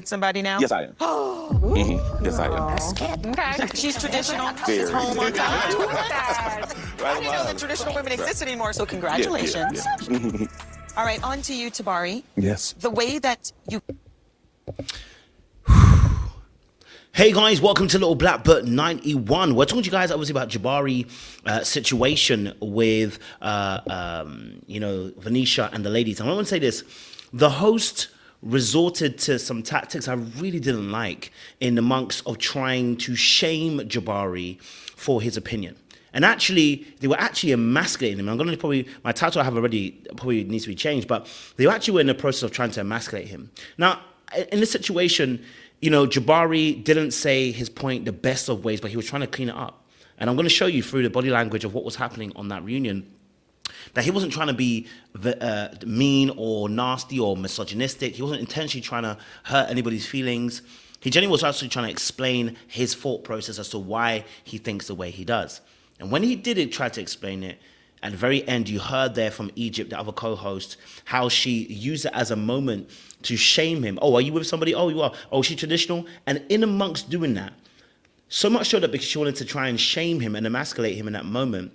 with somebody now? Yes, I am. Yes, I am. Okay. She's traditional. Very. She's home on God. Right I didn't know that traditional women exist anymore, so congratulations. Yeah. All right, on to you, Jabari. Yes. The way that you... Hey guys, welcome to Little Black Bert 91. We're talking to you guys obviously about Jabari situation with Venetia and the ladies. And I want to say this: the host resorted to some tactics I really didn't like in amongst of trying to shame Jabari for his opinion. And actually, they were actually emasculating him. I'm going to probably, my title I have already probably needs to be changed, but they actually were in the process of trying to emasculate him. Now, in this situation, you know, Jabari didn't say his point the best of ways, but he was trying to clean it up. And I'm going to show you through the body language of what was happening on that reunion that he wasn't trying to be mean or nasty or misogynistic. He wasn't intentionally trying to hurt anybody's feelings. He genuinely was actually trying to explain his thought process as to why he thinks the way he does. And when he did try to explain it, at the very end, you heard there from Egypt, the other co-host, how she used it as a moment to shame him. Oh, are you with somebody? Oh, you are. Oh, she's traditional. And in amongst doing that, so much so that because she wanted to try and shame him and emasculate him in that moment,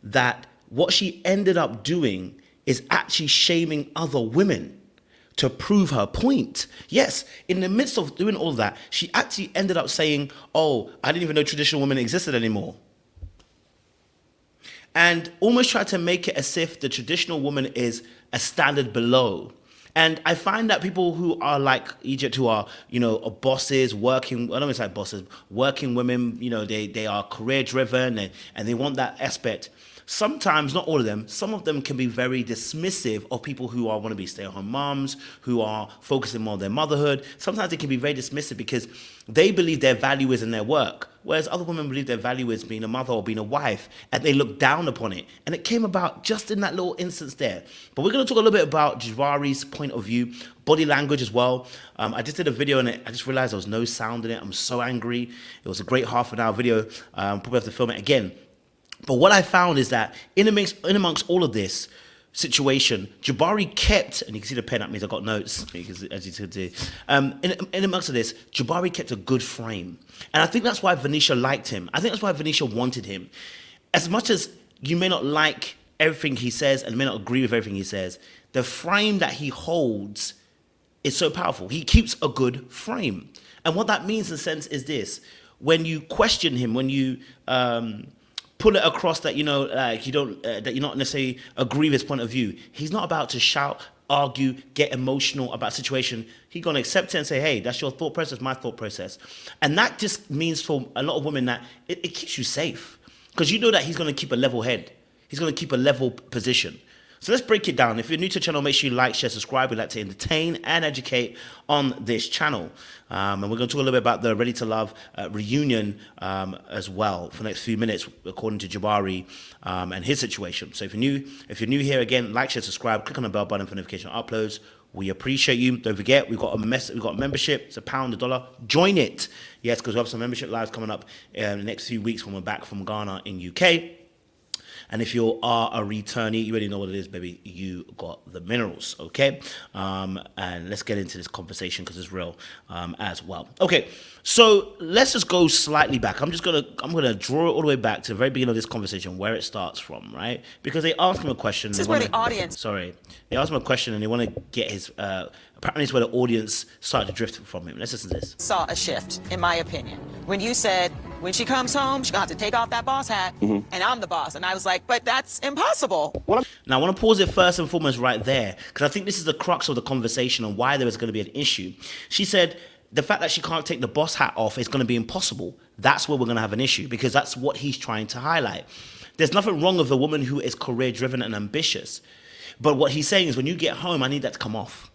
that what she ended up doing is actually shaming other women to prove her point. Yes, in the midst of doing all that, she actually ended up saying, oh, I didn't even know traditional women existed anymore. And almost tried to make it as if the traditional woman is a standard below. And I find that people who are like Egypt, who are, you know, bosses, working, I don't want to say bosses, working women, you know, they are career driven and they want that aspect. Sometimes, not all of them, some of them can be very dismissive of people who want to be stay-at-home moms, who are focusing more on their motherhood. Sometimes they can be very dismissive because they believe their value is in their work, whereas other women believe their value is being a mother or being a wife, and they look down upon it. And it came about just in that little instance there. But we're going to talk a little bit about Jabari's point of view, body language as well. I just did a video on it. I just realized there was no sound in it. I'm so angry. It was a great half-an-hour video. Probably have to film it again. But what I found is that in amongst all of this situation, Jabari kept, and you can see the pen, that means I got notes, as you can see. In amongst of this, Jabari kept a good frame. And I think that's why Venetia liked him. I think that's why Venetia wanted him. As much as you may not like everything he says and may not agree with everything he says, the frame that he holds is so powerful. He keeps a good frame. And what that means in a sense is this: when you question him, when you pull it across that, you know, like you don't, that you're not necessarily agree with his point of view, he's not about to shout, argue, get emotional about a situation. He's going to accept it and say, hey, that's your thought process, my thought process. And that just means for a lot of women that it keeps you safe, because you know that he's going to keep a level head. He's going to keep a level position. So let's break it down. If you're new to the channel, make sure you like, share, subscribe. We like to entertain and educate on this channel. And we're going to talk a little bit about the Ready to Love reunion as well for the next few minutes, according to Jabari and his situation. So if you're new here, again, like, share, subscribe, click on the bell button for notification uploads. We appreciate you. Don't forget, we've got membership. It's £1, $1. Join it. Yes, because we have some membership lives coming up in the next few weeks when we're back from Ghana in UK. And if you are a returnee, you already know what it is, baby. You got the minerals, okay? And let's get into this conversation because it's real as well. Okay, so let's just go slightly back. I'm gonna draw it all the way back to the very beginning of this conversation, where it starts from, right? Because they asked him a question. This is where the audience. Sorry, they asked him a question and they want to get his. Apparently, it's where the audience started to drift from him. Let's listen to this. Saw a shift, in my opinion, when you said, when she comes home, she's gonna have to take off that boss hat, and I'm the boss. And I was like, but that's impossible. Now, I want to pause it first and foremost right there, because I think this is the crux of the conversation and why there is going to be an issue. She said the fact that she can't take the boss hat off is going to be impossible. That's where we're going to have an issue, because that's what he's trying to highlight. There's nothing wrong with a woman who is career-driven and ambitious. But what he's saying is, when you get home, I need that to come off.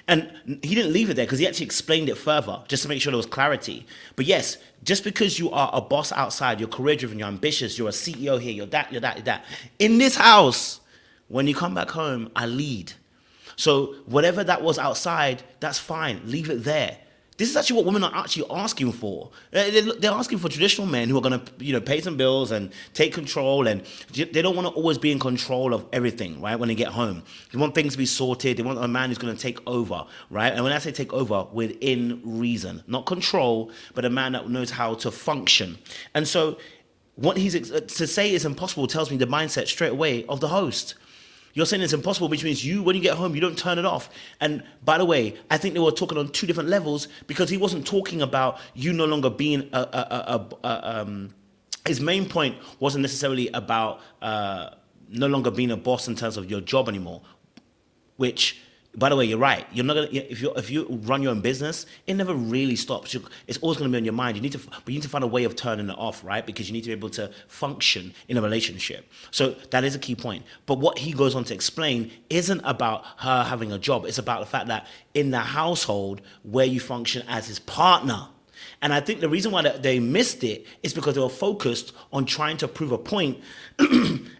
And he didn't leave it there because he actually explained it further just to make sure there was clarity. But yes, just because you are a boss outside, you're career-driven, you're ambitious, you're a CEO here, you're that, you're that, you're that. In this house, when you come back home, I lead. So whatever that was outside, that's fine. Leave it there. This is actually what women are actually asking for. They're asking for traditional men who are going to, pay some bills and take control, and they don't want to always be in control of everything, right? When they get home, they want things to be sorted. They want a man who's going to take over, right? And when I say take over, within reason, not control, but a man that knows how to function. And so, what he's to say is impossible tells me the mindset straight away of the host. You're saying it's impossible, which means when you get home, you don't turn it off. And by the way, I think they were talking on two different levels, because he wasn't talking about you no longer being his main point wasn't necessarily about no longer being a boss in terms of your job anymore, which, by the way, you're right. You're not gonna, if you run your own business, it never really stops. It's always going to be on your mind. You need to find a way of turning it off, right? Because you need to be able to function in a relationship. So that is a key point. But what he goes on to explain isn't about her having a job. It's about the fact that in the household where you function as his partner. And I think the reason why they missed it is because they were focused on trying to prove a point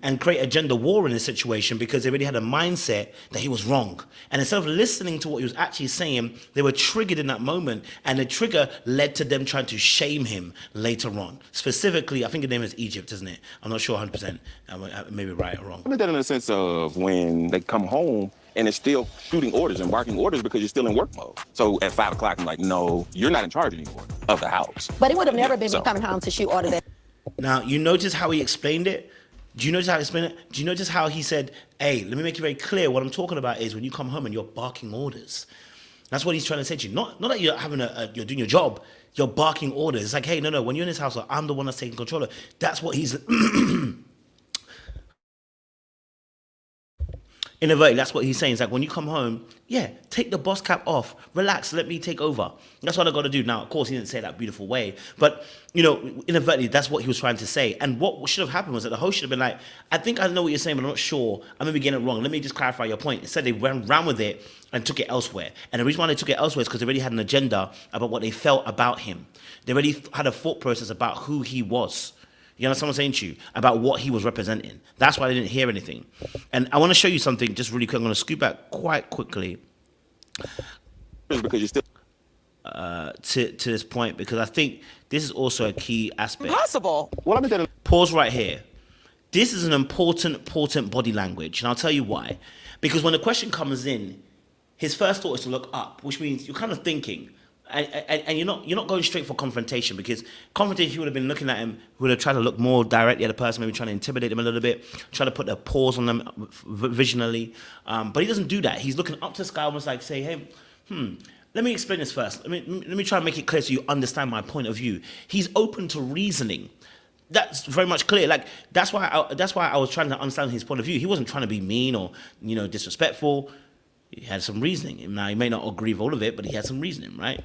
and create a gender war in this situation, because they already had a mindset that he was wrong. And instead of listening to what he was actually saying, they were triggered in that moment. And the trigger led to them trying to shame him later on. Specifically, I think the name is Egypt, isn't it? I'm not sure 100%. I may be right or wrong. I mean that in the sense of when they come home and it's still shooting orders and barking orders because you're still in work mode. So at 5 o'clock, I'm like, no, you're not in charge anymore of the house. But it would have never been me coming home to shoot orders. Now, you notice how he explained it? Do you notice how he explained it? Do you notice how he said, hey, let me make it very clear. What I'm talking about is when you come home and you're barking orders. That's what he's trying to say to you. Not that you're having you're doing your job. You're barking orders. It's like, hey, no. When you're in this house, I'm the one that's taking control. That's what he's... Innovative, that's what he's saying. It's like when you come home, take the boss cap off, relax, let me take over. That's what I got to do. Now, of course, he didn't say it that beautiful way, but inadvertently, that's what he was trying to say. And what should have happened was that the host should have been like, I think I know what you're saying, but I'm not sure. I may be getting it wrong. Let me just clarify your point. Instead, they ran with it and took it elsewhere. And the reason why they took it elsewhere is because they already had an agenda about what they felt about him. They already had a thought process about who he was. You understand what I'm saying to you? About what he was representing. That's why they didn't hear anything. And I want to show you something just really quick. I'm going to scoot back quite quickly because you're still to this point, because I think this is also a key aspect. Impossible. Well, I mean that. Pause right here. This is an important body language, and I'll tell you why. Because when the question comes in, his first thought is to look up, which means you're kind of thinking. And you're not going straight for confrontation, because confrontation, he would have been looking at him, would have tried to look more directly at the person, maybe trying to intimidate him a little bit, try to put a pause on them visionally. But he doesn't do that. He's looking up to the sky, almost like say, hey, let me explain this first. Let me try and make it clear so you understand my point of view. He's open to reasoning. That's very much clear. Like that's why I was trying to understand his point of view. He wasn't trying to be mean or disrespectful. He had some reasoning. Now he may not agree with all of it, but he had some reasoning, right?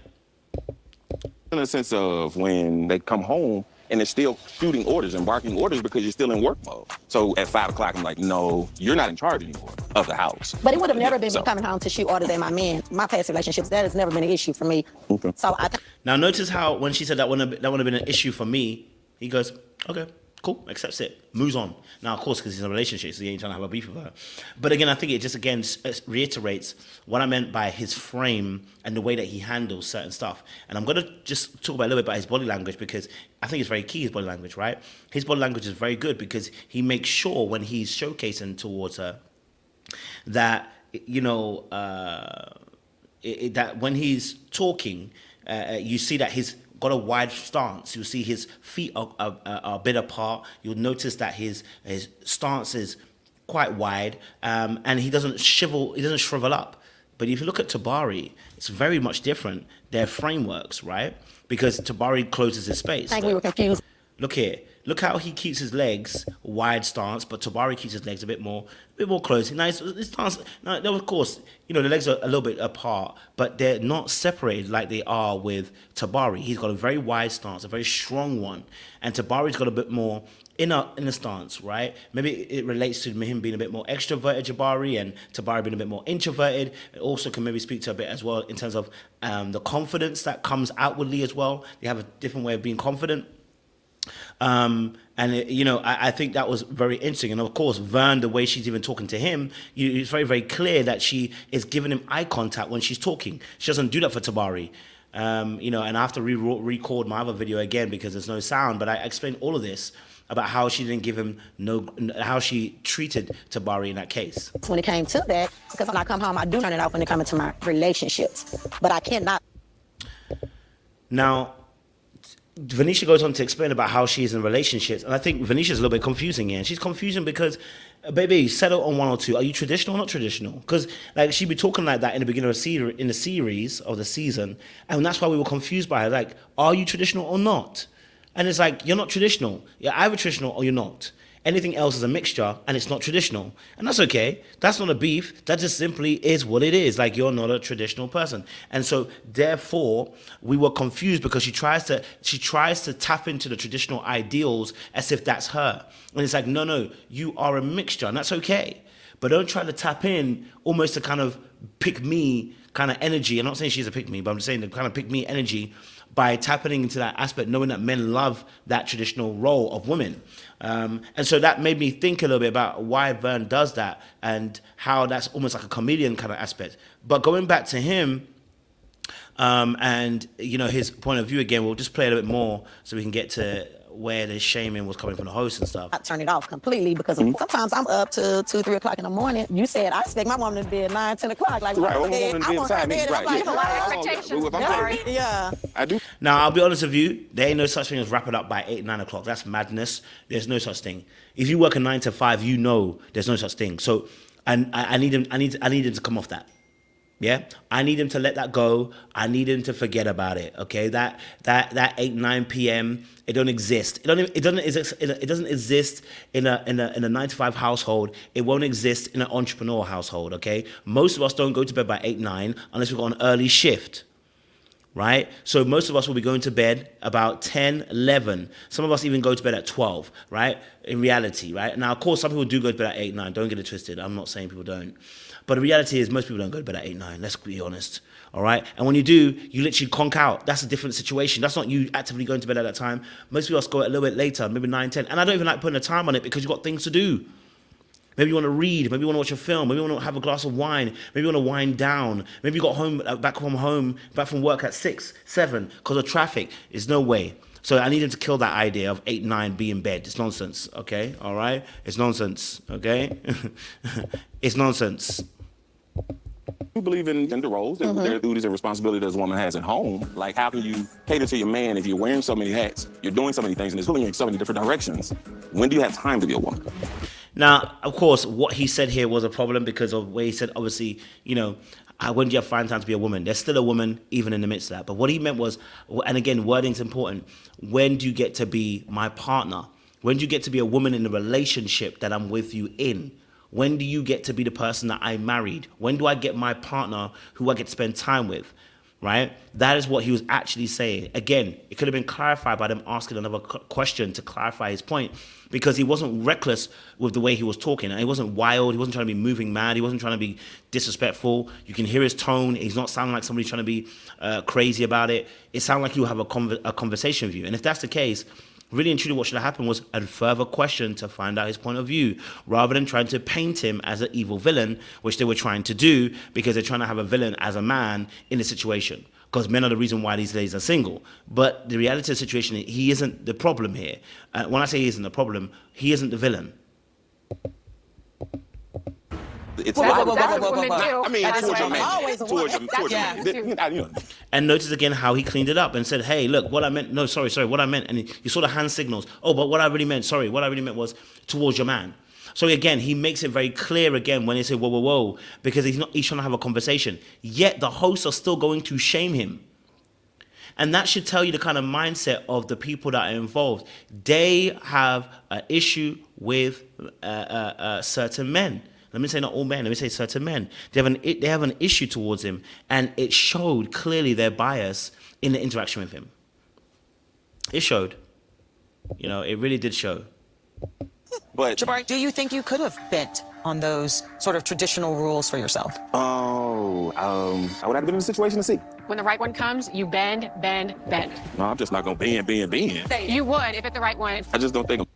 In the sense of when they come home and it's still shooting orders and barking orders because you're still in work mode. So at 5 o'clock, I'm like, no, you're not in charge anymore of the house. But it would have never been me coming home to shoot orders at my men. My past relationships, that has never been an issue for me. Okay. So now notice how when she said that wouldn't have been an issue for me, he goes, okay, cool, accepts it, moves on. Now, of course, because he's in a relationship, so he ain't trying to have a beef with her. But again, I think it just again reiterates what I meant by his frame and the way that he handles certain stuff. And I'm going to just talk about a little bit about his body language, because I think it's very key, his body language, right? His body language is very good because he makes sure when he's showcasing towards her that, that when he's talking, you see that he's got a wide stance. You'll see his feet are a bit apart. You'll notice that his stance is quite wide, and he doesn't shrivel up. But if you look at Jabari, it's very much different. Their frameworks, right? Because Jabari closes his space. I think we were confused. Look here. Look how he keeps his legs wide stance, but Jabari keeps his legs a bit more close. Now, his stance, now, of course, the legs are a little bit apart, but they're not separated like they are with Jabari. He's got a very wide stance, a very strong one, and Jabari's got a bit more in a stance, right? Maybe it relates to him being a bit more extroverted, Jabari, and Jabari being a bit more introverted. It also can maybe speak to a bit as well in terms of the confidence that comes outwardly as well. They have a different way of being confident. I think that was very interesting. And of course, Vern, the way she's even talking to him, it's very, very clear that she is giving him eye contact when she's talking. She doesn't do that for Jabari. You know, and I have to record my other video again because there's no sound. But I explained all of this about how she didn't give him how she treated Jabari in that case. When it came to that, because when I come home, I do turn it off when it comes to my relationships. But I cannot. Now, Venetia goes on to explain about how she is in relationships, and I think Venetia's a little bit confusing here. And she's confusing because, baby, settle on one or two. Are you traditional or not traditional? Because like she'd be talking like that in the beginning of the series of the season, and that's why we were confused by her. Like, are you traditional or not? And it's like, you're not traditional. You're either traditional or you're not. Anything else is a mixture, and it's not traditional. And that's okay. That's not a beef. That just simply is what it is. Like, you're not a traditional person. And so, therefore, we were confused because she tries to tap into the traditional ideals as if that's her. And it's like, no, you are a mixture, and that's okay. But don't try to tap in almost to kind of pick me kind of energy. I'm not saying she's a pick me, but I'm saying the kind of pick me energy by tapping into that aspect, knowing that men love that traditional role of women. And so that made me think a little bit about why Vern does that and how that's almost like a chameleon kind of aspect. But going back to him and, you know, his point of view again, we'll just play a little bit more so we can get to where the shaming was coming from the host and stuff. I turn it off completely because sometimes I'm up to 2, 3 o'clock in the morning. You said I expect my woman to be at 9, 10 o'clock. Like, Right, I woman to be want her inside me. bed. Right, Like, yeah. Expectations. Well, if I'm sorry. yeah. I do. Now, I'll be honest with you, there ain't no such thing as wrap it up by 8, 9 o'clock. That's madness. There's no such thing. If you work a 9 to 5, you know there's no such thing. So I need him to come off that. Yeah, I need him to let that go. I need him to forget about it. Okay, that 8, 9 p.m. it don't exist. It doesn't exist in a 9 to 5 household. It won't exist in an entrepreneur household. Okay, most of us don't go to bed by 8, 9 unless we've got an early shift. Right? So most of us will be going to bed about 10, 11. Some of us even go to bed at 12, right? In reality, right? Now, of course, some people do go to bed at 8, 9. Don't get it twisted. I'm not saying people don't. But the reality is most people don't go to bed at 8, 9. Let's be honest. All right? And when you do, you literally conk out. That's a different situation. That's not you actively going to bed at that time. Most people go a little bit later, maybe 9, 10. And I don't even like putting a time on it because you've got things to do. Maybe you want to read. Maybe you want to watch a film. Maybe you want to have a glass of wine. Maybe you want to wind down. Maybe you got back from work at 6, 7 because of traffic. There's no way. So I need him to kill that idea of 8, 9 be in bed. It's nonsense. Okay, all right. It's nonsense. Okay, it's nonsense. You believe in gender roles and their duties and responsibilities a woman has at home. Like, how can you cater to your man if you're wearing so many hats, you're doing so many things, and it's pulling you in so many different directions? When do you have time to be a woman? Now, of course, what he said here was a problem because of where he said, obviously, you know, when do you have find time to be a woman? There's still a woman even in the midst of that. But what he meant was, and again, wording's important. When do you get to be my partner? When do you get to be a woman in the relationship that I'm with you in? When do you get to be the person that I married? When do I get my partner who I get to spend time with? Right? That is what he was actually saying. Again, it could have been clarified by them asking another question to clarify his point, because he wasn't reckless with the way he was talking. And he wasn't wild. He wasn't trying to be moving mad. He wasn't trying to be disrespectful. You can hear his tone. He's not sounding like somebody trying to be crazy about it. It sounded like he would have a conversation with you. And if that's the case, really and truly what should have happened was a further question to find out his point of view, rather than trying to paint him as an evil villain, which they were trying to do because they're trying to have a villain as a man in the situation. Because men are the reason why these ladies are single. But the reality of the situation, he isn't the problem here. When I say he isn't the problem, he isn't the villain. It's Well, not- that's what women do. I mean, That's towards your what- man. always a Towards woman. your Yeah. man. You know. And notice again how he cleaned it up and said, hey, look, what I meant, no, sorry, what I meant. And you saw the hand signals. Oh, but what I really meant was towards your man. So again, he makes it very clear again when he said, whoa, because he's trying to have a conversation. Yet the hosts are still going to shame him. And that should tell you the kind of mindset of the people that are involved. They have an issue with certain men. Let me say not all men. Let me say certain men. They have an issue towards him, and it showed clearly their bias in the interaction with him. It showed. You know, it really did show. But Jabari, do you think you could have bent on those sort of traditional rules for yourself? I would have been in a situation to see. When the right one comes, you bend, bend, bend. No, I'm just not gonna bend. You would if it's the right one. I just don't think.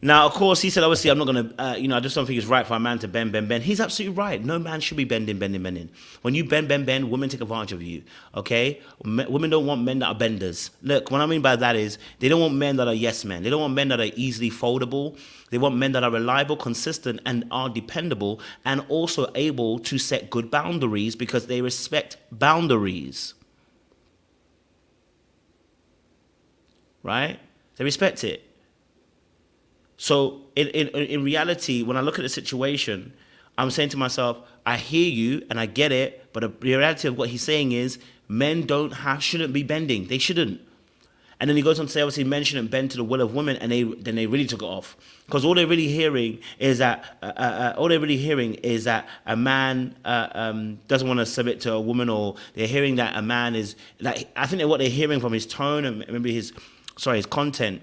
Now, of course, he said, obviously, I'm not going to, I just don't think it's right for a man to bend. He's absolutely right. No man should be bending. When you bend, women take advantage of you, okay? Women don't want men that are benders. Look, what I mean by that is they don't want men that are yes men. They don't want men that are easily foldable. They want men that are reliable, consistent, and are dependable, and also able to set good boundaries because they respect boundaries. Right? They respect it. So in reality, when I look at the situation, I'm saying to myself, I hear you and I get it, but the reality of what he's saying is men shouldn't be bending. They shouldn't. And then he goes on to say, obviously, men shouldn't bend to the will of women, and then they really took it off. Because all they're really hearing is that a man doesn't want to submit to a woman, or they're hearing that a man is like, I think that what they're hearing from his tone and maybe his content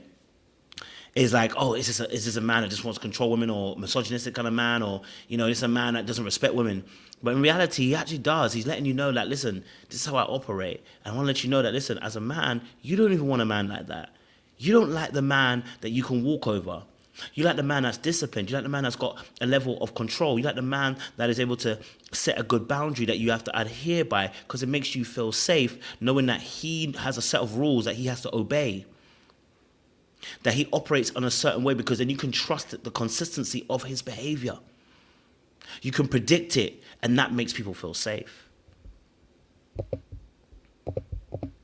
is like, oh, is this a man that just wants to control women, or misogynistic kind of man, or, this is a man that doesn't respect women. But in reality, he actually does. He's letting you know that, listen, this is how I operate. And I want to let you know that, listen, as a man, you don't even want a man like that. You don't like the man that you can walk over. You like the man that's disciplined. You like the man that's got a level of control. You like the man that is able to set a good boundary that you have to adhere by, because it makes you feel safe knowing that he has a set of rules that he has to obey. That he operates on a certain way, because then you can trust the consistency of his behavior. You can predict it, and that makes people feel safe.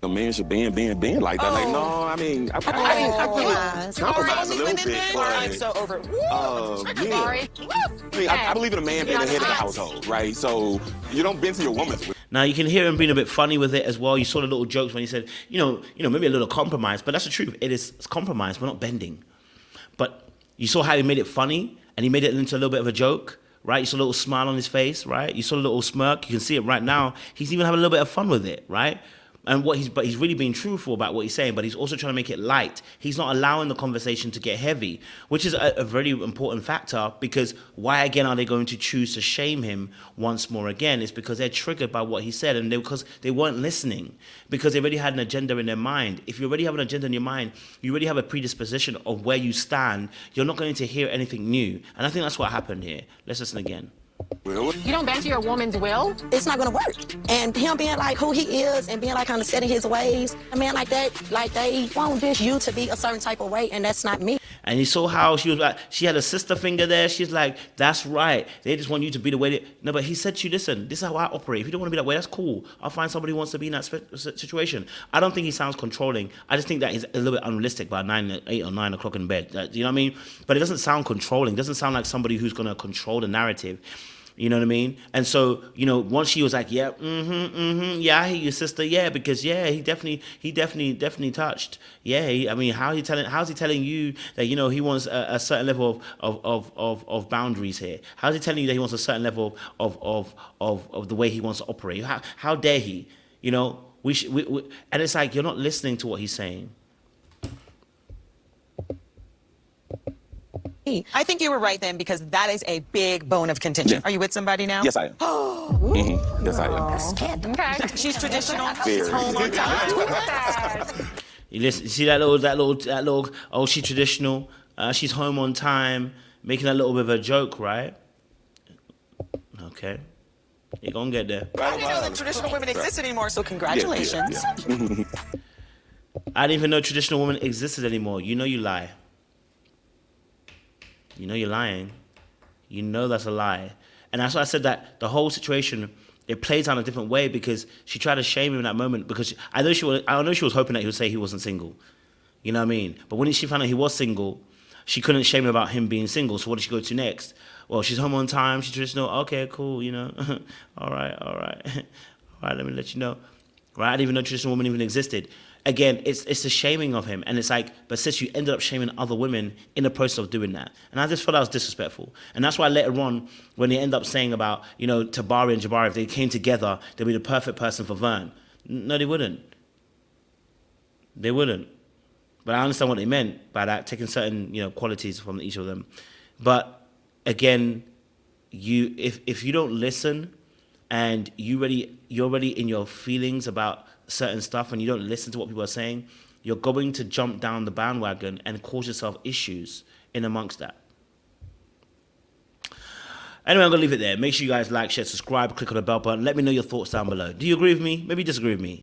A man should bend like that. Like, no, I mean, I compromise a little bit, I'm but so over it. Jabari. I mean, I believe in a man being the head of the household, right? So you don't bend to your woman's will. Now, you can hear him being a bit funny with it as well. You saw the little jokes when he said, maybe a little compromise, but that's the truth. It's compromise. We're not bending. But you saw how he made it funny, and he made it into a little bit of a joke, right? You saw a little smile on his face, right? You saw a little smirk. You can see it right now. He's even having a little bit of fun with it, right? And but he's really being truthful about what he's saying, but he's also trying to make it light. He's not allowing the conversation to get heavy, which is a very important factor, because why again are they going to choose to shame him once more again? It's because they're triggered by what he said, and because they weren't listening, because they already had an agenda in their mind. If you already have an agenda in your mind, you already have a predisposition of where you stand, you're not going to hear anything new. And I think that's what happened here. Let's listen again. You don't bend to your woman's will? It's not gonna work. And him being like who he is and being like kind of setting his ways, a man like that, like they want just you to be a certain type of way, and that's not me. And you saw how she was like, she had a sister finger there. She's like, that's right. They just want you to be the way they... No, but he said to you, listen, this is how I operate. If you don't want to be that way, that's cool. I'll find somebody who wants to be in that situation. I don't think he sounds controlling. I just think that he's a little bit unrealistic by 8 or 9 o'clock in bed. You know what I mean? But it doesn't sound controlling. It doesn't sound like somebody who's going to control the narrative. You know what I mean? And so, once she was like, yeah, yeah, I hear you, sister, yeah, because yeah, he definitely touched. Yeah, how's he telling you that, he wants a certain level of boundaries here? How's he telling you that he wants a certain level of the way he wants to operate? How dare he? And it's like, you're not listening to what he's saying. I think you were right then, because that is a big bone of contention. Yeah. Are you with somebody now? Yes, I am. Yes, I am. Okay. She's traditional. Very. She's home on time. You see that little. Oh, she's traditional. She's home on time, making a little bit of a joke, right? Okay, you're gonna get there. I didn't know that traditional women exist anymore, so congratulations. Yeah. I didn't even know traditional women existed anymore. You lie. You know you're lying. You know that's a lie. And that's why I said that the whole situation, it plays out in a different way, because she tried to shame him in that moment, because I know she was hoping that he would say he wasn't single. You know what I mean? But when she found out he was single, she couldn't shame him about him being single. So what did she go to next? Well, she's home on time. She's traditional. Okay, cool. All right. All right, let me let you know. Right? I didn't even know traditional women even existed. Again, it's the shaming of him. And it's like, but sis, you ended up shaming other women in the process of doing that. And I just thought that was disrespectful. And that's why later on, when they end up saying about, Tabari and Jabari, if they came together, they'd be the perfect person for Vern. No, they wouldn't. They wouldn't. But I understand what they meant by that, taking certain, qualities from each of them. But again, if you don't listen, and you're already in your feelings about certain stuff, and you don't listen to what people are saying, you're going to jump down the bandwagon and cause yourself issues in amongst that. Anyway, I'm going to leave it there. Make sure you guys like, share, subscribe, click on the bell button. Let me know your thoughts down below. Do you agree with me? Maybe disagree with me.